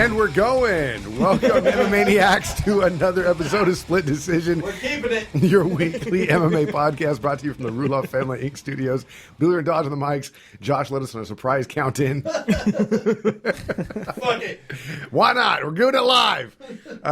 And we're going. Welcome, MMA Maniacs, to another episode of Split Decision. We're keeping it. Your weekly MMA podcast brought to you from the Ruloff Family Inc. studios. Billy and Dodge on the mics. Josh led us on a surprise count-in. Fuck it. Why not? We're doing it live.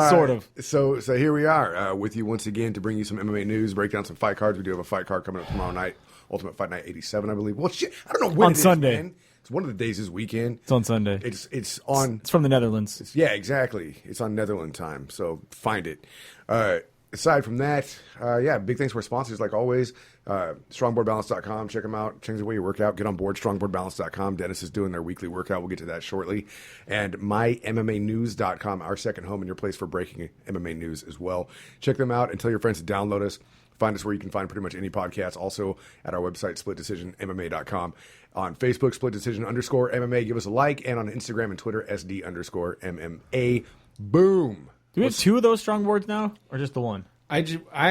Sort of. So here we are with you once again to bring you some MMA news, break down some fight cards. We do have a fight card coming up tomorrow night. Ultimate Fight Night 87, I believe. Well, shit, I don't know when on it is, Sunday. man. It's one of the days this weekend. It's on Sunday. It's on. It's from the Netherlands. Yeah, exactly. It's on Netherlands time, so find it. Aside from that, big thanks to our sponsors, like always. StrongboardBalance.com. Check them out. Change the way you work out. Get on board. StrongboardBalance.com. Dennis is doing their weekly workout. We'll get to that shortly. And MyMMAnews.com, our second home and your place for breaking MMA news as well. Check them out and tell your friends to download us. Find us where you can find pretty much any podcast. Also at our website, SplitDecisionMMA.com. On Facebook, SplitDecision_MMA. Give us a like. And on Instagram and Twitter, SD_MMA. Boom. Do we have two of those strong boards now, or just the one? I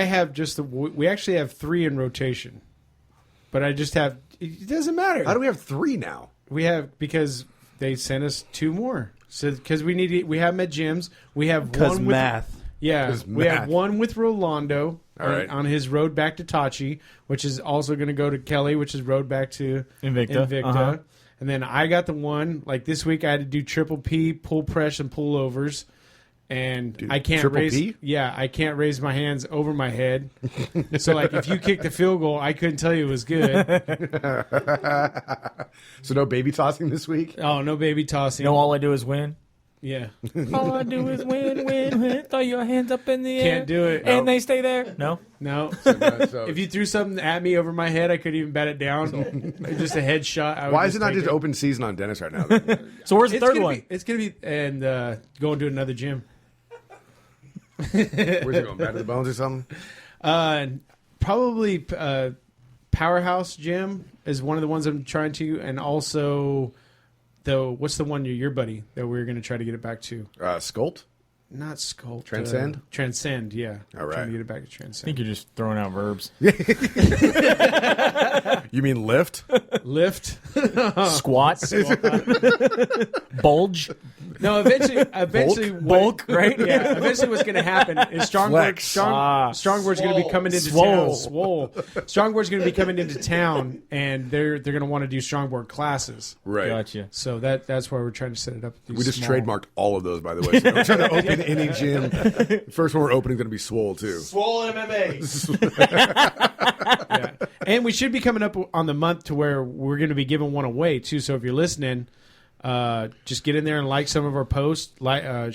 have just the. We actually have three in rotation, but I just have. It doesn't matter. How do we have three now? We have because they sent us two more. So because we have them at gyms. We have one with math. Yeah, we have one with Rolando on his road back to Tachi, which is also going to go to Kelly, which is road back to Invicta. Uh-huh. And then I got the one like this week. I had to do triple P, pull press, and pullovers. And Dude, I can't triple raise. P? Yeah, I can't raise my hands over my head. So like, if you kicked the field goal, I couldn't tell you it was good. So no baby tossing this week? Oh, no baby tossing. You know, all I do is win. Yeah, All I do is win. Throw your hands up in the air. can't do it. And they stay there. No. No. So If you threw something at me over my head, I couldn't even bat it down. Just a headshot. I would why is it not take just open season on Dennis right now? So where's the It's third gonna one? be. It's gonna be and going to another gym. Where's it going? Back to the bones or something? Probably Powerhouse Gym is one of the ones I'm trying to, and also what's the one your buddy that we're going to try to get it back to? Sculpt? Not Sculpt. Transcend? Transcend, yeah. All right. Trying to get it back to I Transcend. think you're just throwing out verbs. You mean lift? Lift. Squat. Bulge. No, eventually, Bulk, right? Yeah, eventually what's going to happen is Flex. Strongboard's going to be coming into town. Swole. Strongboard's going to be coming into town, and they're going to want to do strongboard classes. Right. Gotcha. So that's why we're trying to set it up. With these We just small- trademarked all of those, by the way. So don't try to open any gym. First one we're opening is going to be Swole, too. Swole MMA. Yeah. And we should be coming up on the month to where we're going to be giving one away, too. So if you're listening, just get in there and like some of our posts,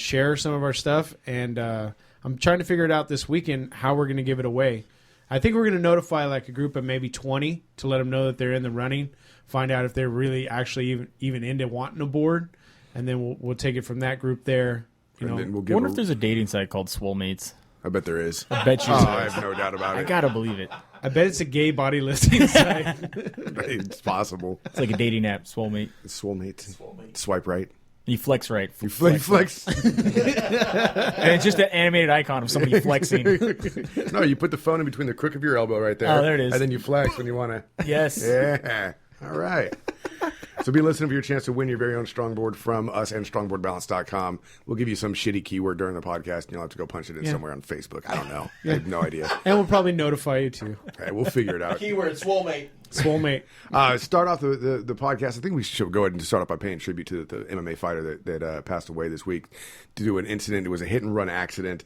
share some of our stuff. And I'm trying to figure it out this weekend how we're going to give it away. I think we're going to notify like a group of maybe 20 to let them know that they're in the running, find out if they're really actually even into wanting a board. And then we'll take it from that group there. You know, And then we'll I give wonder if there's a dating site called Swolemates. I bet there is. I bet you Oh, so. I have no doubt about I it. gotta believe it. I bet it's a gay body listing site. It's possible. It's like a dating app, Swolmate. Swolemate. Swipe right. You flex right. You flex. And it's just an animated icon of somebody flexing. No, you put the phone in between the crook of your elbow right there. Oh, there it is. And then you flex when you want to. Yes. Yeah. All right. So be listening for your chance to win your very own strongboard from us and strongboardbalance.com. We'll give you some shitty keyword during the podcast, and you'll have to go punch it in somewhere on Facebook. I don't know. I have no idea. And we'll probably notify you, too. Okay, we'll figure it out. Keyword swole mate. Swolmate. Start off the podcast. I think we should go ahead and start off by paying tribute to the MMA fighter that passed away this week to do an incident. It was a hit and run accident.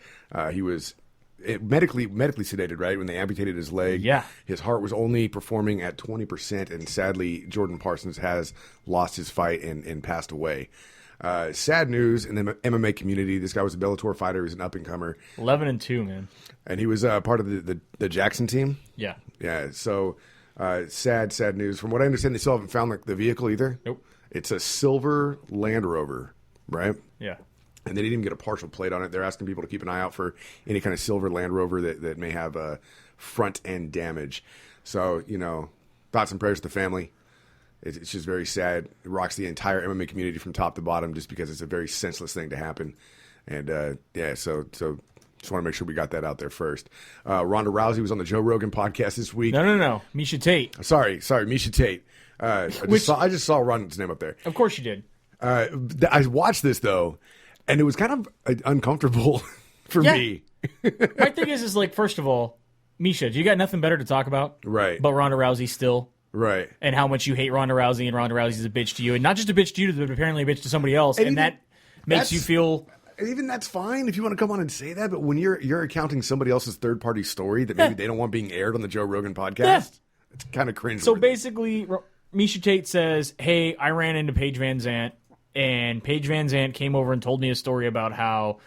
He was medically sedated, right? When they amputated his leg. Yeah. His heart was only performing at 20%, and sadly, Jordan Parsons has lost his fight and passed away. Sad news in the MMA community. This guy was a Bellator fighter. He was an up-and-comer. 11-2, man. And he was part of the Jackson team. Yeah. Yeah, so sad news. From what I understand, they still haven't found the vehicle either. Nope. It's a silver Land Rover, right? Yeah. And they didn't even get a partial plate on it. They're asking people to keep an eye out for any kind of silver Land Rover that may have front end damage. So, thoughts and prayers to the family. It's just very sad. It rocks the entire MMA community from top to bottom just because it's a very senseless thing to happen. And, so just want to make sure we got that out there first. Ronda Rousey was on the Joe Rogan podcast this week. No. Miesha Tate. Sorry, Miesha Tate. I just saw Ronda's name up there. Of course you did. I watched this, though, And it was kind of uncomfortable for me. My thing is like, first of all, Miesha, you got nothing better to talk about? Right. But Ronda Rousey still? Right. And how much you hate Ronda Rousey, and Ronda Rousey's a bitch to you. And not just a bitch to you, but apparently a bitch to somebody else. And that makes you feel... Even that's fine if you want to come on and say that, but when you're accounting somebody else's third-party story that maybe they don't want being aired on the Joe Rogan podcast, it's kind of cringe. So basically, Miesha Tate says, hey, I ran into Paige Van Zandt, and Paige Van Zandt came over and told me a story about how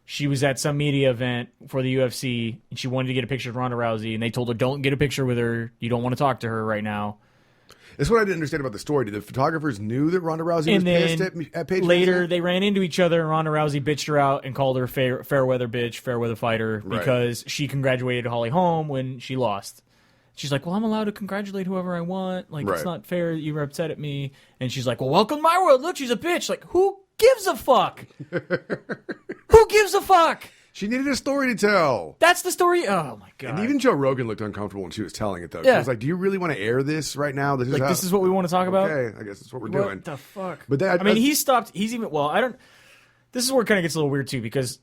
she was at some media event for the UFC, and she wanted to get a picture of Ronda Rousey, and they told her, don't get a picture with her. You don't want to talk to her right now. That's what I didn't understand about the story. Did the photographers knew that Ronda Rousey was pissed at Paige? Later, they ran into each other, and Ronda Rousey bitched her out and called her fair weather bitch, fair weather fighter, because she congratulated Holly Holm when she lost. She's like, well, I'm allowed to congratulate whoever I want. Like, it's not fair that you were upset at me. And she's like, well, welcome to my world. Look, she's a bitch. Like, who gives a fuck? Who gives a fuck? She needed a story to tell. That's the story. Oh, my God. And even Joe Rogan looked uncomfortable when she was telling it, though. She was like, do you really want to air this right now? This Okay, I guess that's what we're doing. What the fuck? But I mean, he's stopped. He's even, well, I don't, this is where it kind of gets a little weird, too, because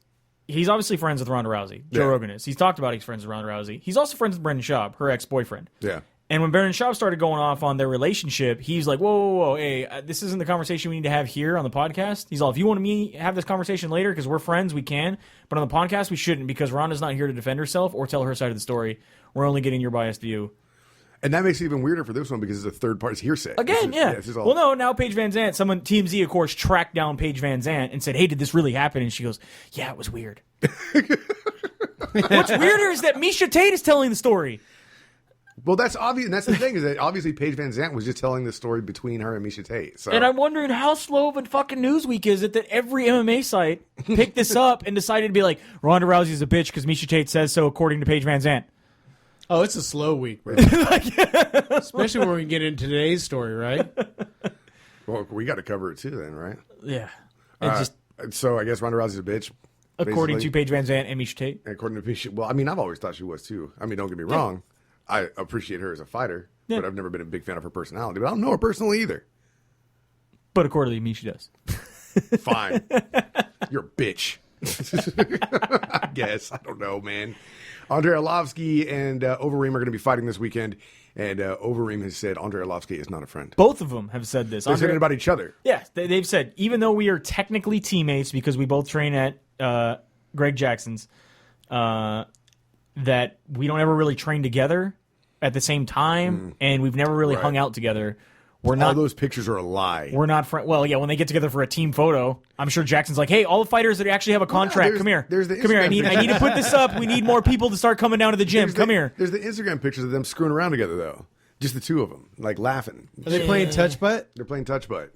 he's obviously friends with Ronda Rousey. Joe Rogan is. He's talked about he's friends with Ronda Rousey. He's also friends with Brendan Schaub, her ex-boyfriend. Yeah. And when Brendan Schaub started going off on their relationship, he's like, whoa, hey, this isn't the conversation we need to have here on the podcast. He's all, if you want to have this conversation later because we're friends, we can. But on the podcast, we shouldn't because Ronda's not here to defend herself or tell her side of the story. We're only getting your biased view. And that makes it even weirder for this one because it's a third party's hearsay. Again, Well, no, now Paige Van Zandt, TMZ, of course, tracked down Paige Van Zandt and said, hey, did this really happen? And she goes, yeah, it was weird. What's weirder is that Miesha Tate is telling the story. Well, that's obvious, and that's the thing, is that obviously Paige Van Zandt was just telling the story between her and Miesha Tate. So. And I'm wondering how slow of a fucking Newsweek is it that every MMA site picked this up and decided to be like, Ronda Rousey's a bitch because Miesha Tate says so according to Paige Van Zandt. Oh, it's a slow week, bro. Especially when we get into today's story, right? Well, we got to cover it too then, right? Yeah. So I guess Ronda Rousey's a bitch. According to Paige Van Zandt and Miesha Tate? According to Miesha, well, I mean, I've always thought she was too. I mean, don't get me wrong. I appreciate her as a fighter, but I've never been a big fan of her personality. But I don't know her personally either. But accordingly, Miesha does. Fine. You're a bitch. I guess. I don't know, man. Andrei Arlovski and Overeem are going to be fighting this weekend. And Overeem has said Andrei Arlovski is not a friend. Both of them have said this. They're saying it about each other. Yeah, they've said, even though we are technically teammates because we both train at Greg Jackson's, that we don't ever really train together at the same time, and we've never really hung out together. We're not. All those pictures are a lie. We're not friends. Well, yeah, when they get together for a team photo, I'm sure Jackson's like, "Hey, all the fighters that actually have a contract, come here. Come here. I need to put this up. We need more people to start coming down to the gym. Come here." There's the Instagram pictures of them screwing around together, though. Just the two of them, like laughing. Are they playing touch butt? They're playing touch butt.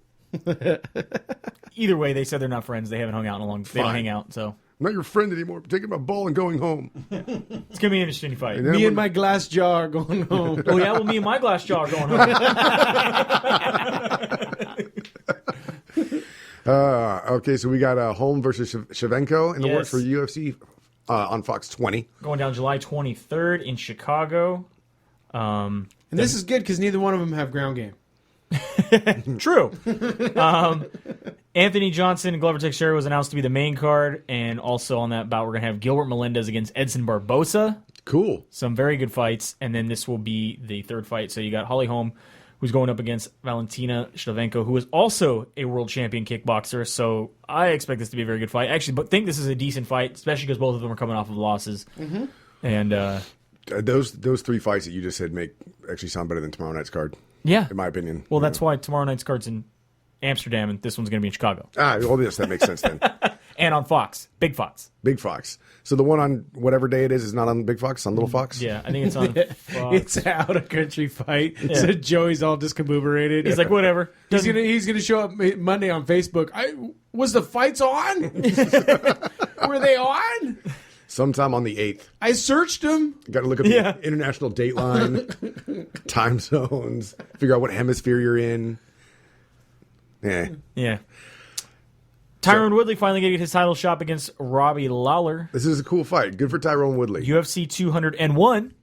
Either way, they said they're not friends. They haven't hung out in a long. They don't hang out, so. I'm not your friend anymore. I'm taking my ball and going home. It's gonna be an interesting fight. Me and my glass jar going home. Oh yeah, well, me and my glass jar going home. Okay, so we got Holm versus Shevchenko in the works for UFC on Fox 20. Going down July 23rd in Chicago. And this is good because neither one of them have ground game. True. Anthony Johnson and Glover Teixeira was announced to be the main card, and also on that bout we're going to have Gilbert Melendez against Edson Barbosa. Cool. Some very good fights, and then this will be the third fight. So you got Holly Holm, who's going up against Valentina Shevchenko, who is also a world champion kickboxer. So I expect this to be a very good fight. Actually, but think this is a decent fight, especially because both of them are coming off of losses. Mm-hmm. And those three fights that you just said actually sound better than tomorrow night's card. Yeah, in my opinion. Well, that's why tomorrow night's card's in Amsterdam, and this one's going to be in Chicago. Well, yes, that makes sense then. And on Fox, Big Fox. Big Fox. So the one on whatever day it is not on Big Fox, on Little Fox. Yeah, I think it's on Fox. It's an out of country fight. Yeah. So Joey's all discombobulated. He's like, whatever. He's gonna show up Monday on Facebook. Was the fights on? Were they on? Sometime on the 8th. I searched them. Got to look at the international date line, time zones, figure out what hemisphere you're in. Yeah. Tyron Woodley finally getting his title shot against Robbie Lawler. This is a cool fight. Good for Tyrone Woodley. UFC 201. It's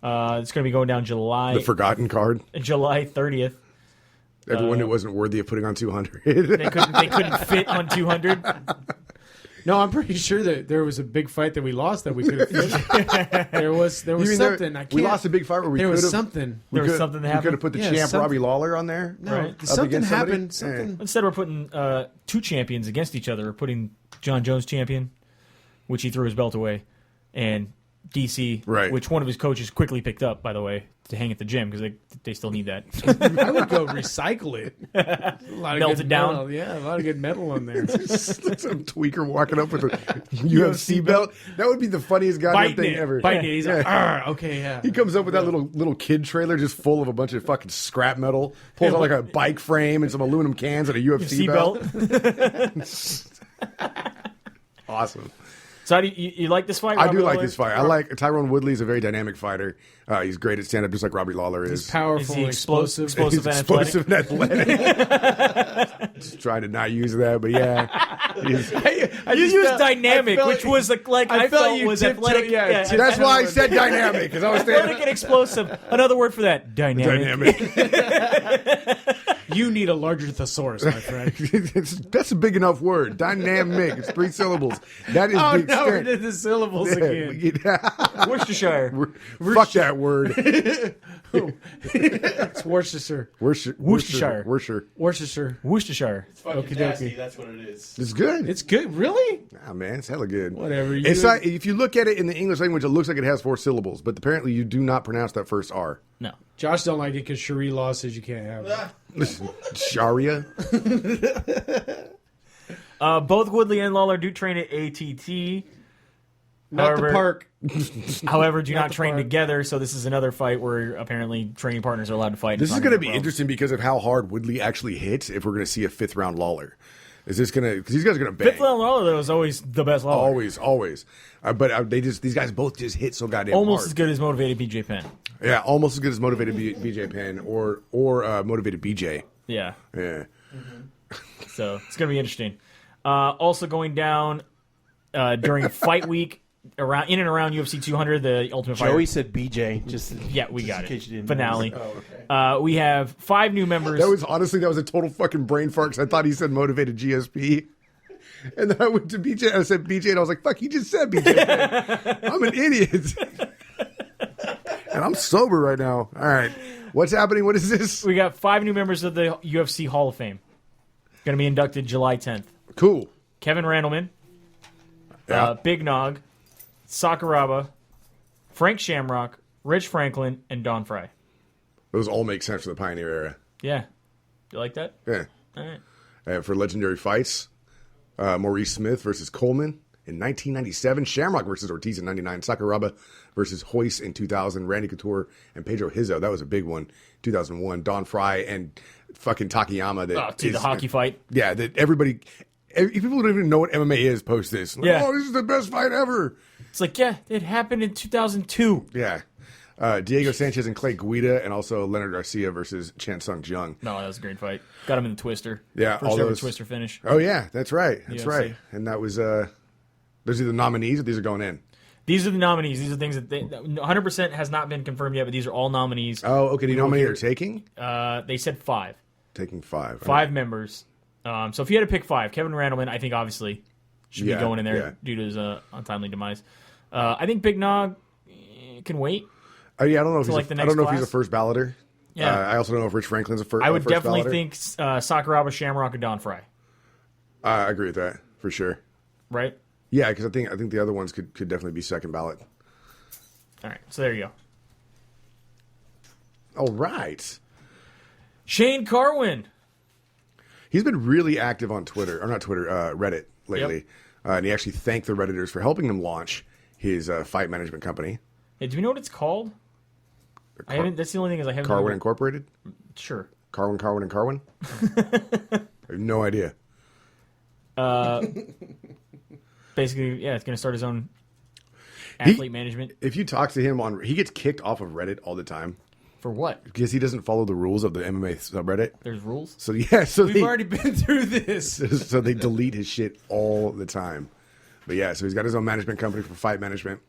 going to be going down July. The forgotten card. July 30th. Everyone who wasn't worthy of putting on 200. They couldn't fit on 200. No, I'm pretty sure that there was a big fight that we lost that we could have fit. There was something. We lost a big fight where we there could have. was something. There was something that We could have happened. put the champ Robbie Lawler on there. No, Right. something against somebody? happened. Something. Instead, we're putting two champions against each other. We're putting John Jones champion, which he threw his belt away, and DC, Right. which one of his coaches quickly picked up, by the way, to hang at the gym because they still need that. I would go recycle it. A lot of Melt good it down. metal. Yeah, a lot of good metal on there. Some tweaker walking up with a UFC belt. That would be the funniest goddamn thing ever. Biting it. He's like, "Arr, okay, yeah. He comes up with that little kid trailer just full of a bunch of fucking scrap metal. Pulls out like a bike frame and some aluminum cans and a UFC belt. Awesome. So how do you like this fight? I do Robbie like Lawler? this fight. I like Tyrone Woodley is a very dynamic fighter. He's great at stand up, just like Robbie Lawler is. He's powerful, Is he explosive. explosive He's and explosive and athletic. Just trying to not use that, but yeah. You used dynamic, which was like I felt you was tiptoed- athletic. yeah, tiptoed. That's why I said dynamic, because I was Athletic standing and explosive. Another word for that, dynamic. dynamic. You need a larger thesaurus, my friend. That's a big enough word. Dynamic. It's 3 syllables. That is Oh, the no, we extent. did the syllables again. Worcestershire. Fuck that word. It's Worcestershire. Worcestershire. Worcestershire. Worcestershire. Fucking Okey-dokey. nasty, that's what it is. It's good. It's good. Really? Nah, man, it's hella good. Whatever. It's like, if you look at it in the English language, it looks like it has 4 syllables, but apparently you do not pronounce that first R. No. Josh don't like it because Cherie Law says you can't have it. Sharia. Both Woodley and Lawler do train at ATT. Not However- the park. However, do not the train part. together, so this is another fight where apparently training partners are allowed to fight. This It's is not going to be be a problem. interesting because of how hard Woodley actually hits if we're going to see a 5th round Lawler. Is this going to, because these guys are going to bang. Fifth round Lawler, though, is always the best Lawler. Always. But these guys both just hit so goddamn Almost hard. as good as motivated BJ Penn. Yeah, almost as good as motivated BJ Penn or motivated BJ. Yeah. Yeah. So it's going to be interesting. Also going down during fight week, in and around UFC 200, the Ultimate Fighter. Joey said BJ. Just Yeah, we just got in case it. you didn't Finale. know. Oh, okay. We have 5 new members. That was a total fucking brain fart because I thought he said motivated GSP. And then I went to BJ and I said BJ and I was like, fuck, he just said BJ. I'm an idiot. And I'm sober right now. All right. What's happening? What is this? We got 5 new members of the UFC Hall of Fame. Going to be inducted July 10th. Cool. Kevin Randleman, Yeah. Big Nog, Sakuraba, Frank Shamrock, Rich Franklin, and Don Fry. Those all make sense for the Pioneer era. Yeah. You like that? Yeah. All right. For legendary fights, Maurice Smith versus Coleman in 1997, Shamrock versus Ortiz in 99, Sakuraba versus Hoist in 2000, Randy Couture and Pedro Hizzo. That was a big one. 2001, Don Fry and fucking Takayama. The hockey fight. Yeah, that people don't even know what MMA is post this. Like, Yeah. Oh, this is the best fight ever. It's like, yeah, it happened in 2002. Yeah. Diego Sanchez and Clay Guida, and also Leonard Garcia versus Chan Sung Jung. No, that was a great fight. Got him in the twister. Yeah, First all ever those- twister finish. Oh, yeah, that's right. That's UFC. right. And that was, those are the nominees, or these are going in? These are the nominees. These are things that 100% has not been confirmed yet, but these are all nominees. Oh, okay. Do you know how many they're taking? They said 5. Taking 5. 5 members. So if you had to pick 5, Kevin Randleman, I think obviously should be Yeah, going in there yeah. due to his untimely demise. I think Big Nog can wait. Oh, yeah, I don't know if So, he's like, the I next don't know if class? he's a first balloter. Yeah. I also don't know if Rich Franklin's a first. I would first definitely balloter. think Sakuraba, Shamrock, and Don Fry. I agree with that for sure. Right? Yeah, because I think the other ones could definitely be second ballot. All right. So there you go. All right. Shane Carwin. He's been really active on Twitter, or not Twitter, Reddit lately. Yep. And he actually thanked the Redditors for helping him launch his fight management company, Hey, do we know what it's called? I haven't. That's the only thing is I haven't. Carwin Incorporated. Sure. Carwin, and Carwin. I have no idea. Basically, yeah, it's going to start his own athlete management. If you talk to him he gets kicked off of Reddit all the time For what? because he doesn't follow the rules of the MMA subreddit. There's rules. So yeah, We've already been through this. so they delete his shit all the time. But yeah, so he's got his own management company for fight management.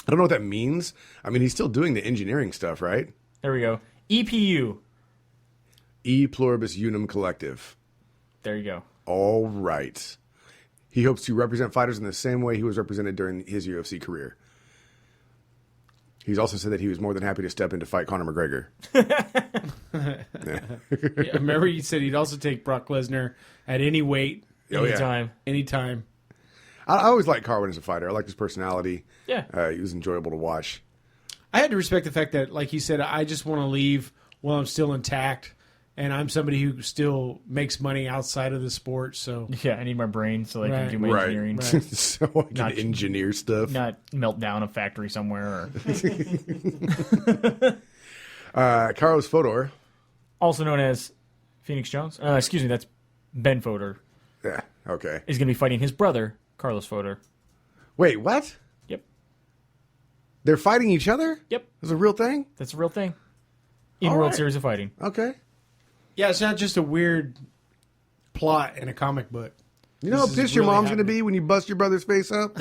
I don't know what that means. I mean, he's still doing the engineering stuff, right? There we go. EPU. E Pluribus Unum Collective. There you go. All right. He hopes to represent fighters in the same way he was represented during his UFC career. He's also said that he was more than happy to step in to fight Conor McGregor. Yeah, remember, he said he'd also take Brock Lesnar at any weight, Oh, yeah. anytime. I always liked Carwin as a fighter. I liked his personality. Yeah. He was enjoyable to watch. I had to respect the fact that, like he said, I just want to leave while I'm still intact, and I'm somebody who still makes money outside of the sport. So Yeah, I need my brain so I can Right. do my engineering. Right. So I can Not- engineer stuff. Not melt down a factory somewhere. Carlos Fodor. Also known as Phoenix Jones. Excuse me, that's Ben Fodor. Yeah, okay. Is going to be fighting his brother, Carlos Fodor. Wait, what? Yep. They're fighting each other? Yep. That's a real thing? That's a real thing. In All World right. Series of Fighting. Okay. yeah, it's not just a weird plot in a comic book. You know how This is pissed your really mom's going to happening. be when you bust your brother's face up?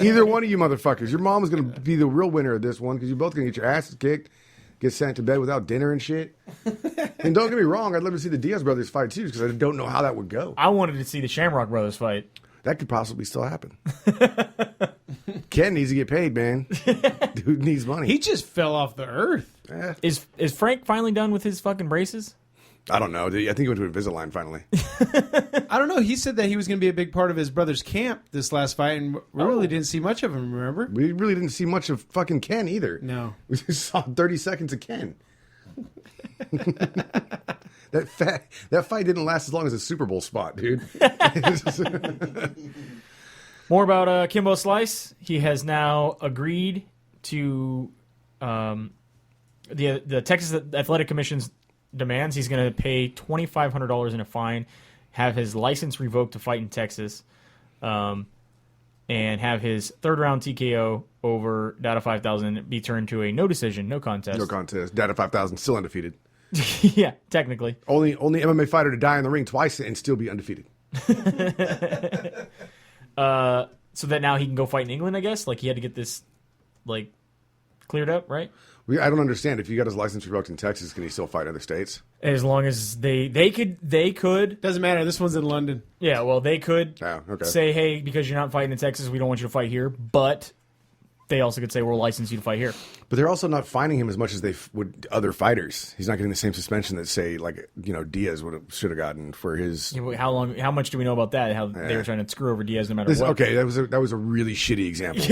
Either one of you motherfuckers. Your mom is going to be the real winner of this one because you're both going to get your asses kicked, get sent to bed without dinner and shit. And don't get me wrong, I'd love to see the Diaz brothers fight too because I don't know how that would go. I wanted to see the Shamrock Brothers fight. That could possibly still happen. Ken needs to get paid, man. Dude needs money. He just fell off the earth. Is Frank finally done with his fucking braces? I don't know. I think he went to Invisalign finally. I don't know. He said that he was going to be a big part of his brother's camp this last fight, and we really didn't see much of him, remember? We really didn't see much of fucking Ken either. No. We just saw 30 seconds of Ken. That fight didn't last as long as a Super Bowl spot, dude. More about Kimbo Slice. He has now agreed to the Texas Athletic Commission's demands. He's going to pay $2,500 in a fine, have his license revoked to fight in Texas, and have his third round TKO over Data 5000 be turned to a no decision, no contest. No contest. Data 5000 still undefeated. Yeah, technically. Only MMA fighter to die in the ring twice and still be undefeated. So that now he can go fight in England, I guess. Like he had to get this like cleared up, right? I don't understand. If you got his license revoked in Texas, can he still fight other states? As long as they could. Doesn't matter. This one's in London. Yeah, well, they could Oh, okay. say, hey, because you're not fighting in Texas, we don't want you to fight here. But they also could say, we'll license you to fight here. But they're also not fining him as much as they would other fighters. He's not getting the same suspension that, say, like Diaz should have gotten for his. You know, how much do we know about that? How they were trying to screw over Diaz no matter what. Okay, that was a really shitty example.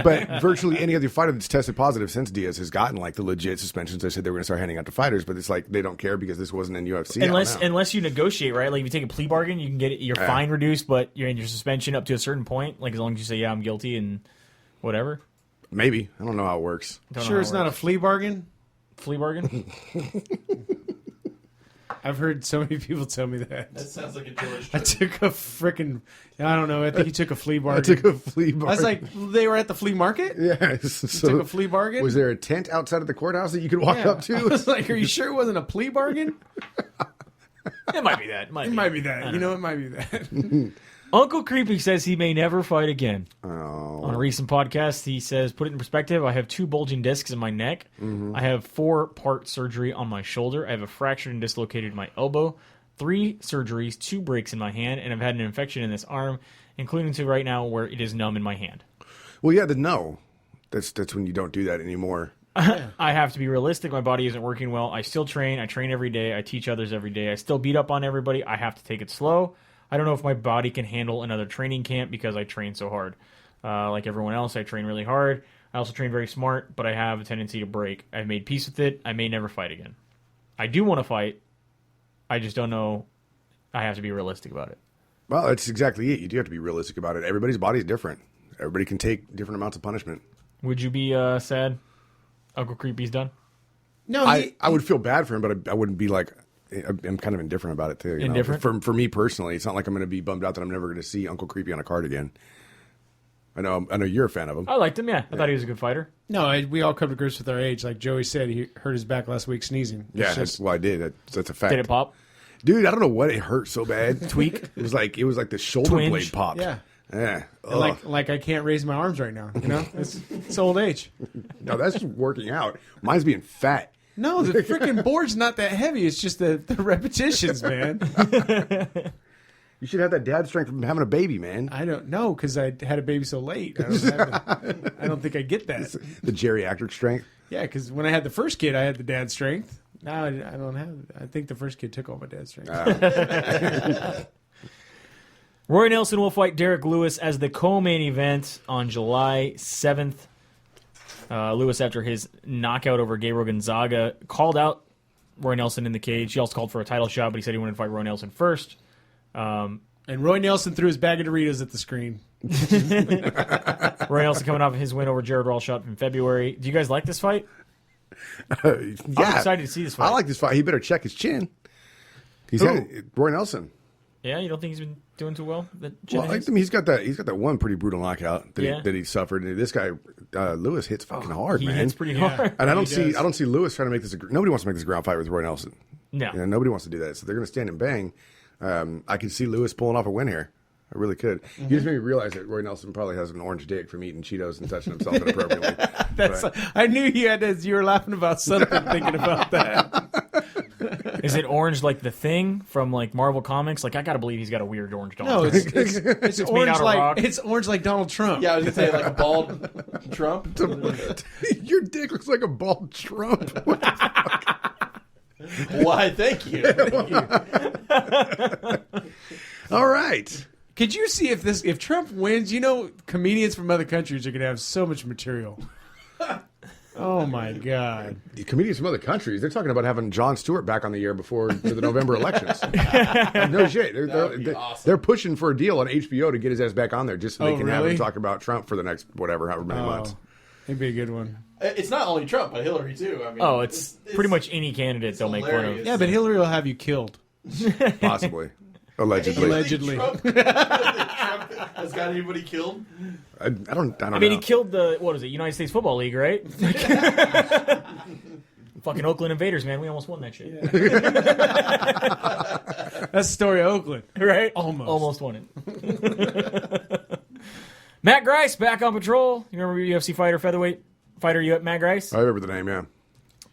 But virtually any other fighter that's tested positive since Diaz has gotten like the legit suspensions. They said they were going to start handing out to fighters, but it's like they don't care because this wasn't in UFC. Unless you negotiate, right? Like if you take a plea bargain, you can get your fine reduced, but you're in your suspension up to a certain point. Like as long as you say, yeah, I'm guilty and whatever. Maybe. I don't know how it works. Sure, it's not a flea bargain. Flea bargain? I've heard so many people tell me that. That sounds like a George. I took a freaking, I don't know, I think he took a flea I bargain. took a flea bargain. I was like, they were at the flea market? yeah. Took a flea bargain? Was there a tent outside of the courthouse that you could walk Yeah. up I to? was like, are you sure it wasn't a plea bargain? It might be that. It might be that. You know, it might be that. Uncle Creepy says he may never fight again. Oh. On a recent podcast, he says, put it in perspective, I have 2 bulging discs in my neck. I have 4-part surgery on my shoulder. I have a fractured and dislocated my elbow. 3 surgeries, 2 breaks in my hand, and I've had an infection in this arm, including to right now where it is numb in my hand. Well, yeah, no. That's when you don't do that anymore. I have to be realistic. My body isn't working well. I still train. I train every day. I teach others every day. I still beat up on everybody. I have to take it slow. I don't know if my body can handle another training camp because I train so hard. Like everyone else, I train really hard. I also train very smart, but I have a tendency to break. I've made peace with it. I may never fight again. I do want to fight. I just don't know. I have to be realistic about it. Well, that's exactly it. You do have to be realistic about it. Everybody's body is different. Everybody can take different amounts of punishment. Would you be sad Uncle Creepy's done? No, I would feel bad for him, but I wouldn't be like... I'm kind of indifferent about it, too. You Indifferent? know? For me personally, it's not like I'm going to be bummed out that I'm never going to see Uncle Creepy on a card again. I know you're a fan of him. I liked him, yeah. I thought he was a good fighter. no, we all come to grips with our age. Like Joey said, he hurt his back last week sneezing. It's Yeah, just- well, I did. That's a fact. Did it pop? Dude, I don't know what it hurt so bad. Tweak. It was like the shoulder Twinge. blade popped. Yeah. Yeah. And Ugh. like I can't raise my arms right now. You know, it's old age. No, that's working out. Mine's being fat. No, the freaking board's not that heavy. It's just the repetitions, man. You should have that dad strength from having a baby, man. I don't know because I had a baby so late. I don't think I get that. The geriatric strength. Yeah, because when I had the first kid, I had the dad strength. Now I don't have. I think the first kid took all my dad's strength. Roy Nelson will fight Derek Lewis as the co-main event on July 7th. Lewis, after his knockout over Gabriel Gonzaga, called out Roy Nelson in the cage. He also called for a title shot, but he said he wanted to fight Roy Nelson first. And Roy Nelson threw his bag of Doritos at the screen. Roy Nelson coming off his win over Jared Ralshot in February. Do you guys like this fight? Yeah. I'm excited to see this fight. I like this fight. He better check his chin. Roy Nelson. Yeah, you don't think he's been doing too well? Well, I mean, he's got that one pretty brutal knockout that he suffered. And this guy Lewis hits fucking hard, man. He hits pretty hard. And I don't see Lewis trying to make this. Nobody wants to make this a ground fight with Roy Nelson. No, nobody wants to do that. So they're going to stand and bang. I can see Lewis pulling off a win here. I really could. You just made me realize that Roy Nelson probably has an orange dick from eating Cheetos and touching himself inappropriately. I knew you were laughing about something thinking about that. Is it orange like the Thing from like Marvel Comics? Like I gotta believe he's got a weird orange dog. No, it's made orange out of rock. it's orange like Donald Trump. Yeah, I was gonna say like a bald Trump. Your dick looks like a bald Trump. What the fuck? Why? Thank you. All right. Could you see if Trump wins? You know, comedians from other countries are gonna have so much material. Oh my God! The comedians from other countries, they're talking about having Jon Stewart back on the air for the November elections. No shit. They're pushing for a deal on HBO to get his ass back on there just so they can have him talk about Trump for the next however many months. It'd be a good one. It's not only Trump, but Hillary too. I mean, it's pretty much any candidate they'll make fun of. Yeah, but Hillary will have you killed. Possibly. Allegedly. Allegedly. Trump has got anybody killed? I don't know. I mean, he killed the United States Football League, right? Fucking Oakland Invaders, man. We almost won that shit. Yeah. That's the story of Oakland, right? Almost won it. Matt Grice back on patrol. You remember UFC featherweight fighter Matt Grice? I remember the name, yeah.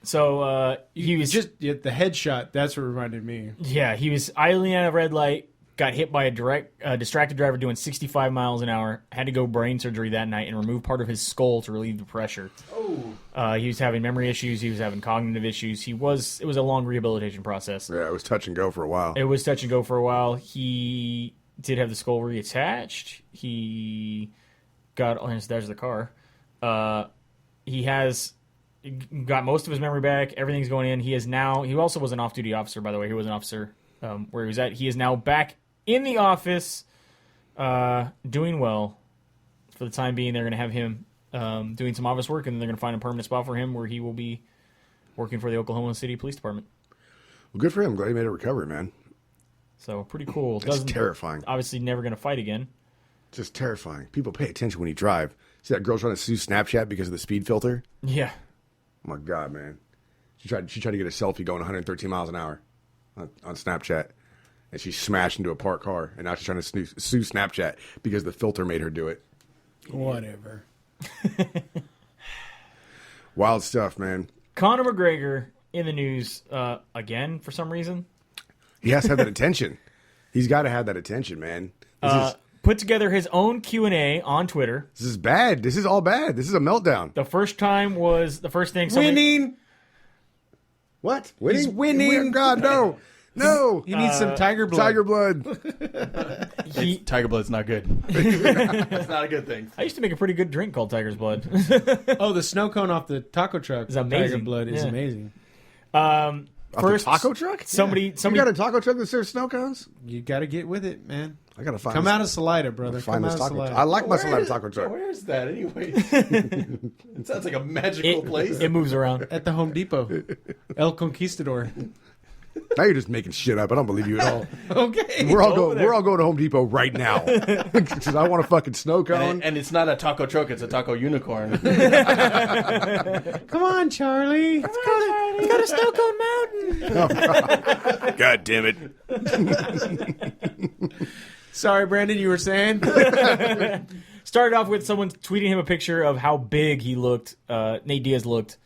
So he was just the headshot. That's what reminded me. Yeah, he was idling at a red light, got hit by a distracted driver doing 65 miles an hour. Had to go brain surgery that night and remove part of his skull to relieve the pressure. He was having memory issues. He was having cognitive issues. It was a long rehabilitation process. Yeah, it was touch and go for a while. He did have the skull reattached. He got there's the car. He has got most of his memory back. Everything's going in. He also was an off-duty officer, by the way. He was an officer where he was at. He is now back in the office, doing well. For the time being, they're going to have him doing some office work, and then they're going to find a permanent spot for him where he will be working for the Oklahoma City Police Department. Well, good for him. Glad he made a recovery, man. So, pretty cool. It's terrifying. Obviously, never going to fight again. Just terrifying. People pay attention when you drive. See that girl trying to sue Snapchat because of the speed filter? Yeah. Oh my God, man. She tried to get a selfie going 113 miles an hour on Snapchat, and she smashed into a parked car, and now she's trying to sue Snapchat because the filter made her do it. Whatever. Wild stuff, man. Conor McGregor in the news again for some reason. He has to have that attention. He's got to have that attention, man. Put together his own Q&A on Twitter. This is bad. This is all bad. This is a meltdown. The first thing winning. What? Winning? He's winning. God, no. No. He needs some tiger blood. Tiger blood. Tiger blood's not good. That's not a good thing. I used to make a pretty good drink called Tiger's Blood. The snow cone off the taco truck. Is amazing. Tiger blood is amazing. First taco truck? Somebody you got a taco truck that serves snow cones? You got to get with it, man. I gotta find. Come out of Salida, brother. Find this taco. I like my Salida taco truck. Where is that, anyway? It sounds like a magical place. It moves around at the Home Depot. El Conquistador. Now you're just making shit up. I don't believe you at all. Okay, we're all going to Home Depot right now because I want a fucking snow cone. And it's not a taco truck; it's a taco unicorn. Come on, Charlie. Let's go to Snow Cone Mountain. Oh, God damn it! Sorry, Brandon. You were saying. Started off with someone tweeting him a picture of how big he looked. Nate Diaz looked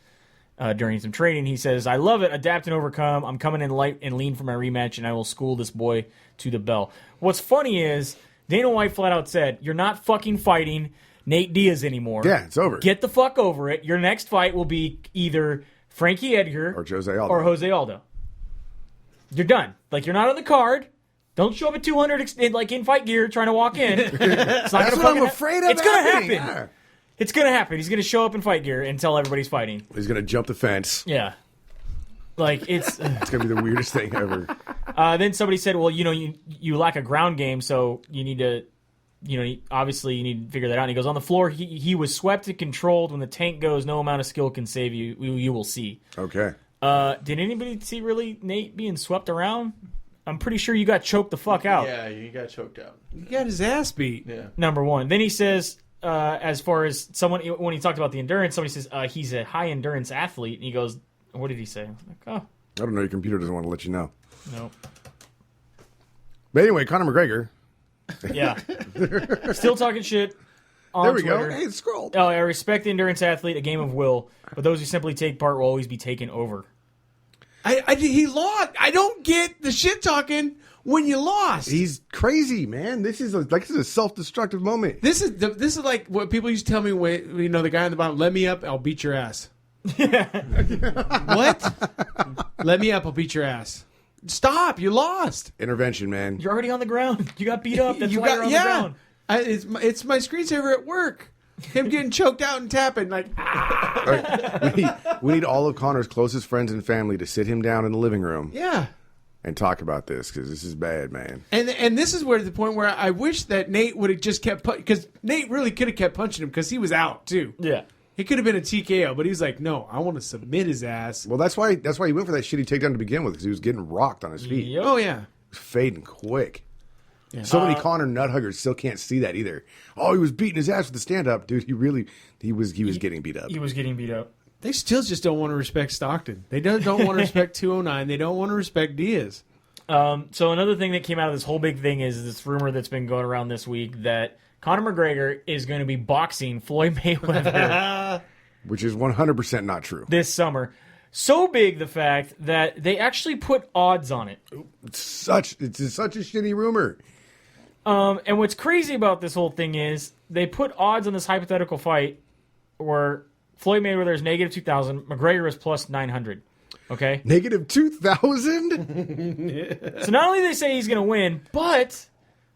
during some training. He says, "I love it. Adapt and overcome. I'm coming in light and lean for my rematch, and I will school this boy to the bell." What's funny is Dana White flat out said, "You're not fucking fighting Nate Diaz anymore. Yeah, it's over. Get the fuck over it. Your next fight will be either Frankie Edgar or Jose Aldo. You're done. Like, you're not on the card. Don't show up at 200 in fight gear trying to walk in. It's not That's what I'm afraid of. It's going to happen. Yeah. It's going to happen. He's going to show up in fight gear and tell everybody's fighting. He's going to jump the fence. Yeah. Like, it's going to be the weirdest thing ever. Then somebody said, well, you lack a ground game, so you need to, obviously you need to figure that out. And he goes, on the floor, he was swept and controlled. When the tank goes, no amount of skill can save you. You will see. Okay. Did anybody see really Nate being swept around? I'm pretty sure you got choked the fuck out. Yeah, you got choked out. He got his ass beat. Yeah. Number one. Then he says, as far as someone, when he talked about the endurance, somebody says he's a high endurance athlete. And he goes, what did he say? I'm like, oh. I don't know. Your computer doesn't want to let you know. Nope. But anyway, Conor McGregor. Yeah. Still talking shit on There we Twitter. go. Hey, it's scrolled. Oh, I respect the endurance athlete, a game of will, but those who simply take part will always be taken over. He lost. I don't get the shit talking when you lost. He's crazy, man. This is a self-destructive moment. This is like what people used to tell me when the guy on the bottom, let me up, I'll beat your ass. What? Let me up, I'll beat your ass. Stop! You lost. Intervention, man. You're already on the ground. You got beat up. That's why you're on the ground. It's my screensaver at work. Him getting choked out and tapping like. We need all of Conor's closest friends and family to sit him down in the living room. Yeah. And talk about this because this is bad, man. And this is where the point where I wish that Nate would have just kept because Nate really could have kept punching him because he was out too. Yeah. He could have been a TKO, but he's like, no, I want to submit his ass. Well, that's why he went for that shitty takedown to begin with because he was getting rocked on his feet. Yep. Oh yeah. Fading quick. Yeah. So many Conor nut huggers still can't see that either. Oh, he was beating his ass with the stand up, dude. He was getting beat up. He was getting beat up. They still just don't want to respect Stockton. They don't want to respect 209. They don't want to respect Diaz. So another thing that came out of this whole big thing is this rumor that's been going around this week that Conor McGregor is going to be boxing Floyd Mayweather, Which is 100% not true. this summer. So big, the fact that they actually put odds on it. It's such a shitty rumor. And what's crazy about this whole thing is they put odds on this hypothetical fight where Floyd Mayweather is negative 2,000, McGregor is plus 900. Okay? Negative 2,000? So not only do they say he's going to win, but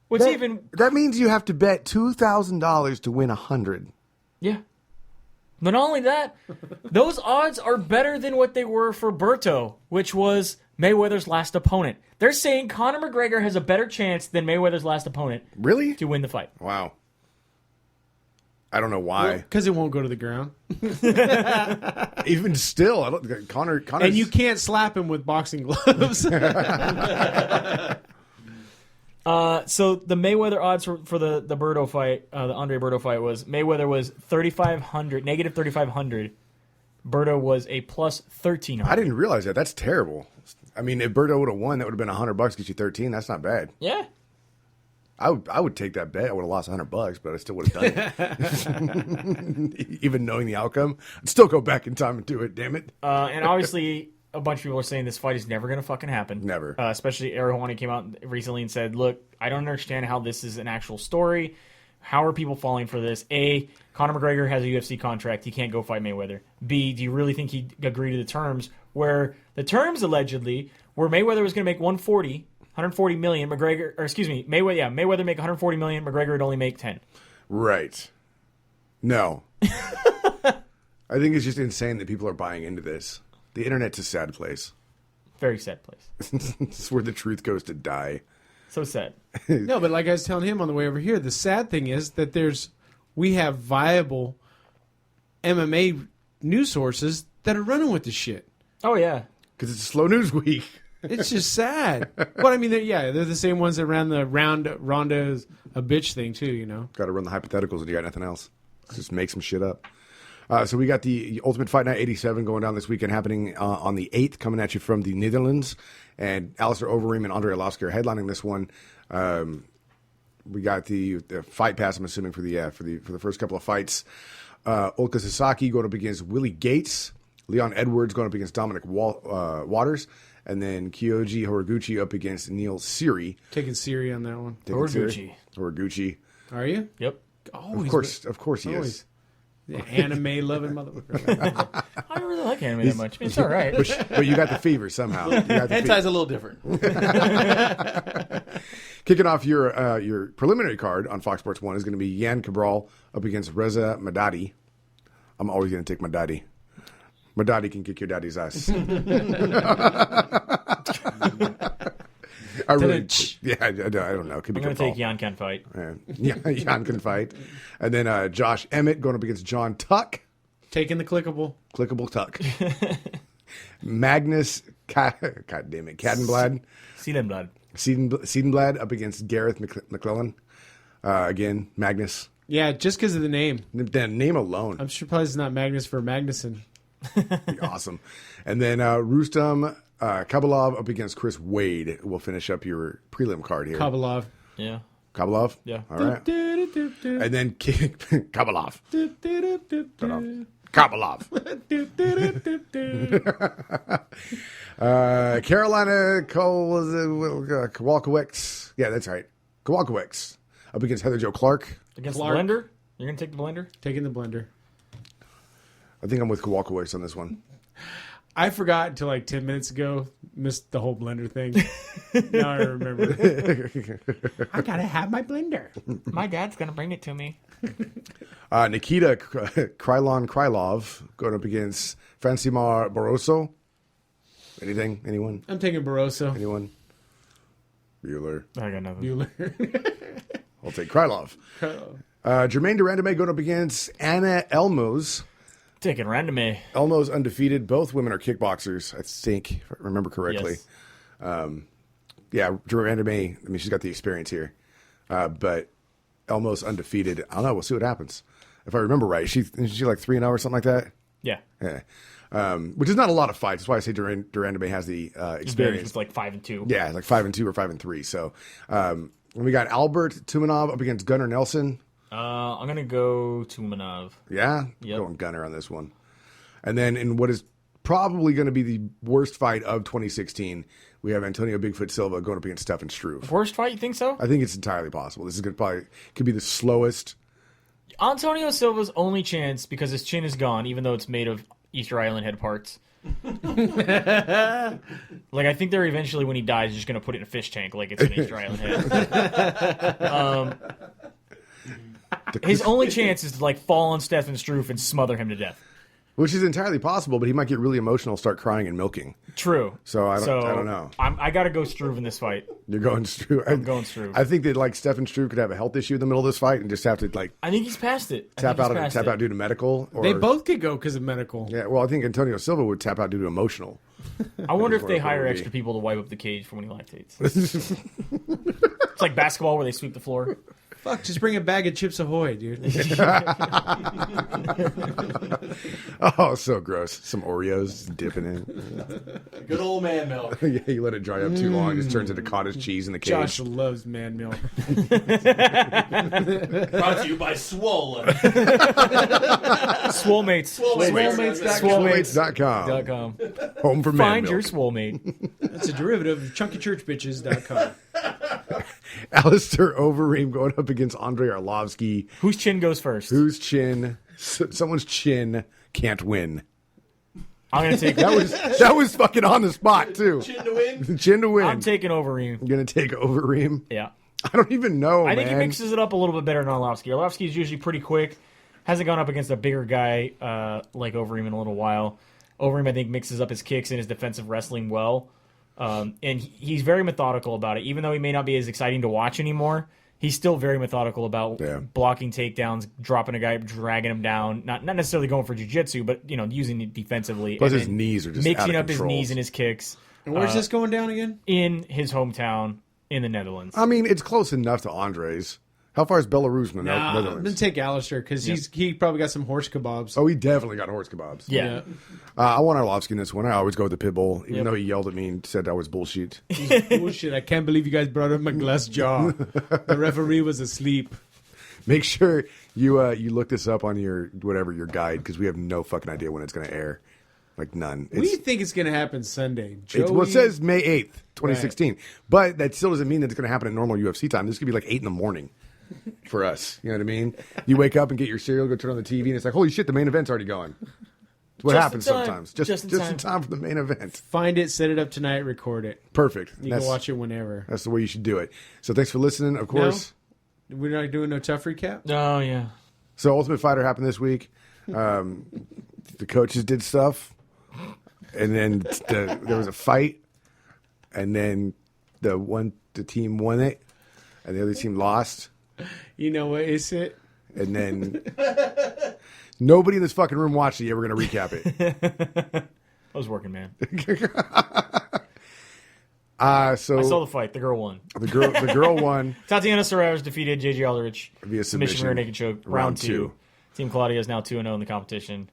that means you have to bet $2,000 to win 100. Yeah. But not only that, those odds are better than what they were for Berto, which was Mayweather's last opponent. They're saying Conor McGregor has a better chance than Mayweather's last opponent Really? to win the fight. Wow. I don't know why. Because it won't go to the ground. Even still, Conor. And you can't slap him with boxing gloves. So the Mayweather odds for the Berto fight, the Andre Berto fight was Mayweather was 3,500, negative 3,500. Berto was a plus 1,300. I didn't realize that. That's terrible. I mean, if Berto would have won, that would have been $100, get you 13. That's not bad. Yeah. I would take that bet. I would have lost $100, but I still would have done it. Even knowing the outcome, I'd still go back in time and do it. Damn it. And obviously, a bunch of people are saying this fight is never going to fucking happen. Never. Especially Arahwani came out recently and said, "Look, I don't understand how this is an actual story. How are people falling for this? A, Conor McGregor has a UFC contract. He can't go fight Mayweather. B, do you really think he'd agree to the terms where the terms allegedly where Mayweather was going to make 140 million, Mayweather make 140 million, McGregor would only make 10. Right. No. I think it's just insane that people are buying into this. The internet's a sad place. Very sad place. It's where the truth goes to die. So sad. No, but like I was telling him on the way over here, the sad thing is that we have viable MMA news sources that are running with this shit. Oh, yeah. Because it's a slow news week. It's just sad. Well, I mean, they're the same ones that ran the Ronda's a bitch thing too, you know. Got to run the hypotheticals and you got nothing else. Just make some shit up. So we got the Ultimate Fight Night 87 going down this weekend, happening on the 8th, coming at you from the Netherlands. And Alistair Overeem and Andre Arlovski are headlining this one. We got the fight pass, I'm assuming, for the first couple of fights. Ulka Sasaki going up against Willie Gates. Leon Edwards going up against Dominic Waters. And then Kyoji Horiguchi up against Neil Siri. Taking Siri on that one. Horiguchi. Are you? Yep. Of course he is. The anime loving motherfucker. I don't really like anime that much. It's all right. But you got the fever somehow. Hentai's a little different. Kicking off your preliminary card on Fox Sports 1 is going to be Yan Cabral up against Reza Madadi. I'm always going to take Madadi. Madadi can kick your daddy's ass. I don't know. Could be I'm going to take Yan can fight. Yeah, Yan can fight. And then Josh Emmett going up against John Tuck. Taking the clickable Tuck. Magnus, God damn it, Cadenblad. Seidenblad up against Gareth McClellan. Again, Magnus. Yeah, just because of the name. The name alone. I'm surprised it's not Magnus for Magnuson. Be awesome. And then Rustam Kabalov up against Chris Wade. We'll finish up your prelim card here. Kabalov. Yeah. Kabalov? Yeah. All right. And then Kabalov. Kabalov. Carolina Kowalkiewicz. Yeah, that's right. Kowalkiewicz up against Heather Jo Clark. Against the blender? You're going to take the blender? Taking the blender. I think I'm with Kowalkiewicz on this one. I forgot until like 10 minutes ago. Missed the whole blender thing. Now I remember. I gotta have my blender. My dad's going to bring it to me. Nikita Krylov going up against Francimar Barroso. Anything? Anyone? I'm taking Barroso. Anyone? Bueller. I got nothing. Bueller. I'll take Krylov. Jermaine Durandame going up against Anna Elmos. Taking Randome. Elmos undefeated. Both women are kickboxers, I think, if I remember correctly. Yes. Yeah, Durandame, I mean, she's got the experience here. But Elmos undefeated. I don't know. We'll see what happens. If I remember right, she like 3-0 or something like that? Yeah. Yeah. Which is not a lot of fights. That's why I say Durandame has the experience. It's like 5-2. Yeah, like 5-2 or 5-3. So we got Albert Tumanov up against Gunnar Nelson. I'm going to go Tumanov. Yeah? Yep. Going Gunnar on this one. And then in what is probably going to be the worst fight of 2016, we have Antonio Bigfoot Silva going up against Stefan Struve. Worst fight, you think so? I think it's entirely possible. This is going to could be the slowest. Antonio Silva's only chance, because his chin is gone, even though it's made of Easter Island head parts. Like, I think they're eventually, when he dies, just going to put it in a fish tank like it's an Easter Island head. His only chance is to like fall on Stefan Struve and smother him to death. Which is entirely possible, but he might get really emotional, start crying and milking. True. So I don't know. I got to go Struve in this fight. You're going Struve. I'm going Struve. I think that like Stefan Struve could have a health issue in the middle of this fight and just have to like. I think he's past it. Tap out due to medical. Or, they both could go because of medical. Yeah. Well, I think Antonio Silva would tap out due to emotional. I wonder if they hire extra people to wipe up the cage for when he lactates. It's like basketball where they sweep the floor. Fuck, just bring a bag of Chips Ahoy, dude. Oh, so gross. Some Oreos, dipping in. Good old man milk. Yeah, you let it dry up too long, it just turns into cottage cheese in the cage. Josh loves man milk. Brought to you by Swollen. Swolemates. Swolemates.com. Home for man Find milk. your Swolmate. That's a derivative of chunkychurchbitches.com. Alistair Overeem going up against Andrei Arlovsky. Whose chin goes first? Whose chin? Someone's chin can't win. I'm going to take that was fucking on the spot too. Chin to win. Chin to win. I'm taking Overeem. You're gonna take Overeem. Yeah. I don't even know. I think he mixes it up a little bit better than Arlovsky. Arlovsky is usually pretty quick. Hasn't gone up against a bigger guy like Overeem in a little while. Overeem, I think, mixes up his kicks and his defensive wrestling well. And he's very methodical about it. Even though he may not be as exciting to watch anymore, he's still very methodical about blocking takedowns, dropping a guy, dragging him down. Not necessarily going for jiu-jitsu, but using it defensively. Plus his knees are just mixing out up of his control. knees and his kicks. And where's this going down again? In his hometown in the Netherlands. I mean, it's close enough to Andre's. How far is Belarus from the I'm Netherlands? going to take Alistair because he probably got some horse kebabs. Oh, he definitely got horse kebabs. Yeah. I want Arlovsky in this one. I always go with the Pitbull, even though he yelled at me and said I was bullshit. Bullshit. I can't believe you guys brought up my glass jaw. The referee was asleep. Make sure you look this up on your guide because we have no fucking idea when it's going to air. Like none. What do you think is going to happen Sunday? Well, it says May 8th, 2016. Right. But that still doesn't mean that it's going to happen at normal UFC time. This could be like 8 in the morning for us. You know what I mean? You wake up and get your cereal, go turn on the TV, and it's like, holy shit, the main event's already going. It's what happens sometimes. Just in time for the main event. Find it, set it up tonight, record it. Perfect. You can watch it whenever. That's the way you should do it. So thanks for listening, of course. No? We're not doing no tough recap? Oh, yeah. So Ultimate Fighter happened this week. The coaches did stuff. And then there was a fight, and then the team won it, and the other team lost. You know what is it? And then nobody in this fucking room watched it yet. We're going to recap it. I was working, man. So I saw the fight. The girl won. The girl won. Tatiana Serraros defeated J.J. Aldrich via submission. Rear naked choke. Round 2. Team Claudia is now 2-0 in the competition.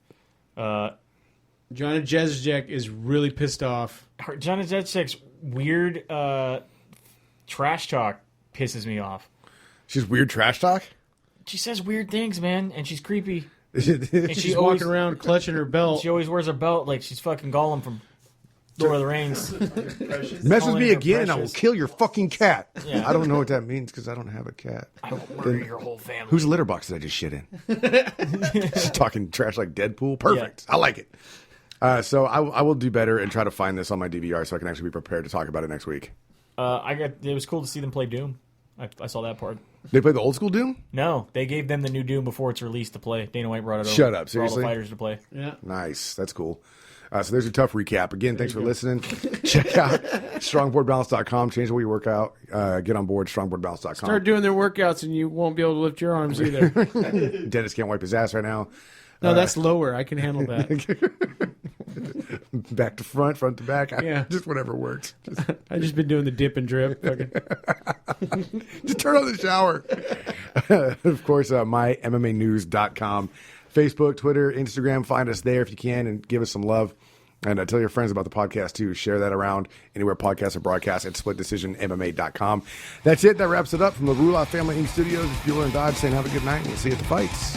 Joanna Jędrzejczyk is really pissed off. Joanna Jędrzejczyk's weird trash talk pisses me off. She's weird trash talk? She says weird things, man, and she's creepy. And she's walking around clutching her belt. She always wears her belt like she's fucking Gollum from Lord of the Rings. Mess with me again and I will kill your fucking cat. Yeah. I don't know what that means because I don't have a cat. I will murder your whole family. Whose litter box did I just shit in? She's talking trash like Deadpool. Perfect. Yeah. I like it. So I will do better and try to find this on my DVR so I can actually be prepared to talk about it next week. It was cool to see them play Doom. I saw that part. They played the old school Doom? No, they gave them the new Doom before it's released to play. Dana White brought it over. Shut up, seriously? For all the fighters to play. Yeah. Nice. That's cool. So there's your tough recap. Again, thanks for listening. Check out strongboardbalance.com. Change the way you work out. Get on board, strongboardbalance.com. Start doing their workouts and you won't be able to lift your arms either. Dennis can't wipe his ass right now. No, that's lower. I can handle that. Back to front, front to back. Yeah. Just whatever works. I've just been doing the dip and drip. Just turn on the shower. Of course, mymmanews.com. Facebook, Twitter, Instagram. Find us there if you can and give us some love. And tell your friends about the podcast, too. Share that around anywhere podcasts are broadcast at splitdecisionmma.com. That's it. That wraps it up from the Rula Family Inc. Studios. It's Bueller and Dodge saying have a good night. We'll see you at the fights.